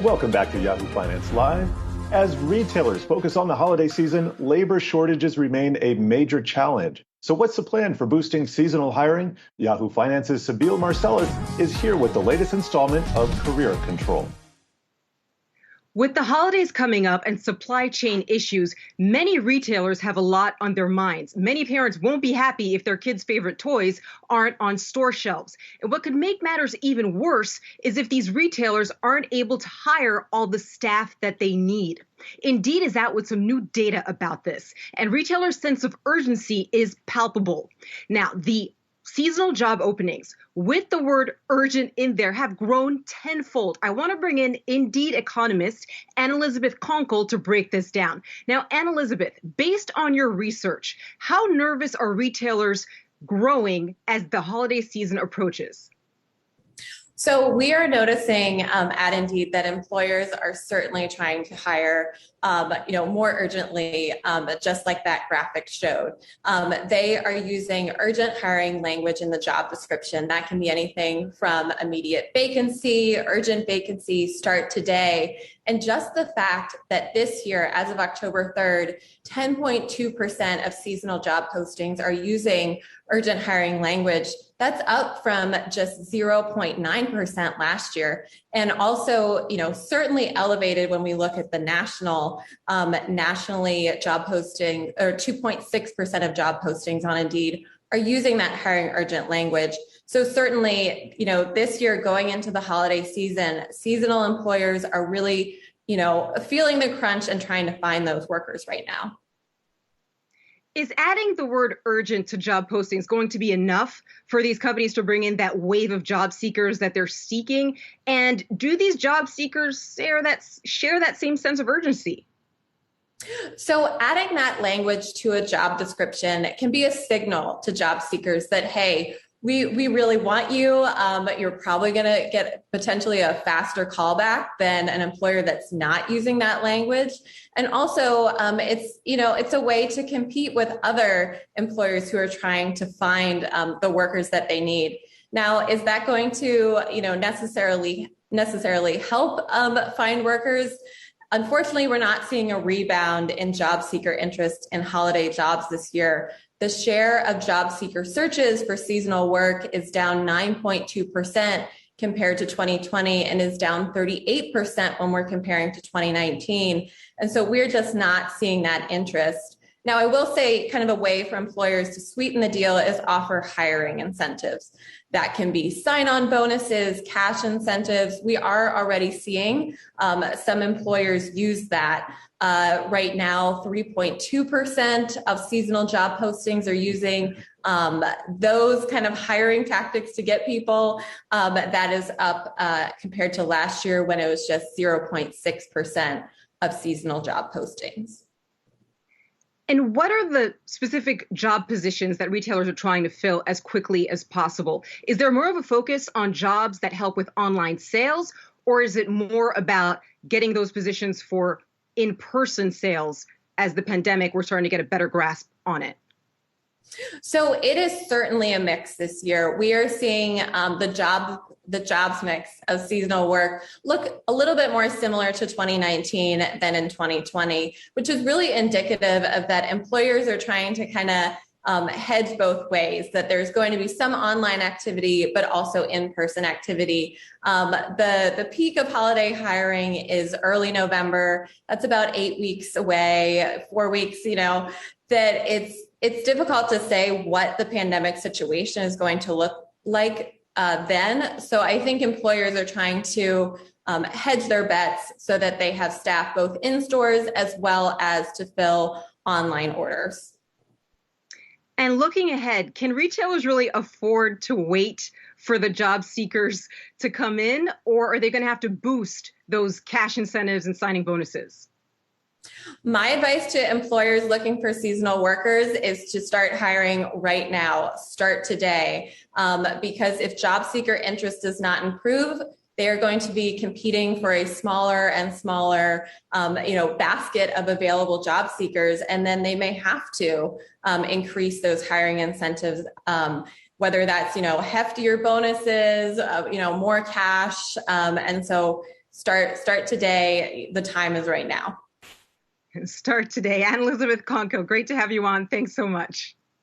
Welcome back to Yahoo Finance Live. As retailers focus on the holiday season, labor shortages remain a major challenge. So what's the plan for boosting seasonal hiring? Yahoo Finance's Sibile Marcellus is here with the latest installment of Career Control. With the holidays coming up and supply chain issues, many retailers have a lot on their minds. Many parents won't be happy if their kids' favorite toys aren't on store shelves. And what could make matters even worse is if these retailers aren't able to hire all the staff that they need. Indeed is out with some new data about this, and retailers' sense of urgency is palpable. Now, the seasonal job openings with the word urgent in there have grown tenfold. I want to bring in Indeed economist AnnElizabeth Konkel to break this down. Now, AnnElizabeth, based on your research, how nervous are retailers growing as the holiday season approaches? So we are noticing at Indeed that employers are certainly trying to hire, more urgently, just like that graphic showed. They are using urgent hiring language in the job description. That can be anything from immediate vacancy, urgent vacancy, start today. And just the fact that this year, as of October 3rd, 10.2% of seasonal job postings are using urgent hiring language. That's up from just 0.9% last year. And also, certainly elevated when we look at the nationally job posting, or 2.6% of job postings on Indeed are using that hiring urgent language. So certainly, this year going into the holiday season, seasonal employers are really, feeling the crunch and trying to find those workers right now. Is adding the word urgent to job postings going to be enough for these companies to bring in that wave of job seekers that they're seeking? And do these job seekers share that same sense of urgency? So adding that language to a job description can be a signal to job seekers that, hey, we really want you, but you're probably going to get potentially a faster callback than an employer that's not using that language. And also, it's a way to compete with other employers who are trying to find the workers that they need. Now, is that going to, necessarily help find workers? Unfortunately, we're not seeing a rebound in job seeker interest in holiday jobs this year. The share of job seeker searches for seasonal work is down 9.2% compared to 2020 and is down 38% when we're comparing to 2019. And so we're just not seeing that interest. Now, I will say kind of a way for employers to sweeten the deal is offer hiring incentives. That can be sign-on bonuses, cash incentives. We are already seeing some employers use that. Right now, 3.2% of seasonal job postings are using those kind of hiring tactics to get people. That is up compared to last year when it was just 0.6% of seasonal job postings. And what are the specific job positions that retailers are trying to fill as quickly as possible? Is there more of a focus on jobs that help with online sales, or is it more about getting those positions for in-person sales as the pandemic, we're starting to get a better grasp on it? So it is certainly a mix this year. We are seeing the jobs mix of seasonal work look a little bit more similar to 2019 than in 2020, which is really indicative of that employers are trying to kind of hedge both ways, that there's going to be some online activity, but also in-person activity. The peak of holiday hiring is early November. That's about 8 weeks away, 4 weeks, that it's difficult to say what the pandemic situation is going to look like then. So I think employers are trying to hedge their bets so that they have staff both in stores as well as to fill online orders. And looking ahead, can retailers really afford to wait for the job seekers to come in, or are they going to have to boost those cash incentives and signing bonuses? My advice to employers looking for seasonal workers is to start hiring right now, start today, because if job seeker interest does not improve, they are going to be competing for a smaller and smaller, basket of available job seekers, and then they may have to increase those hiring incentives, whether that's heftier bonuses, more cash, and so start today. The time is right now. Start today. AnnElizabeth Konkel, great to have you on. Thanks so much.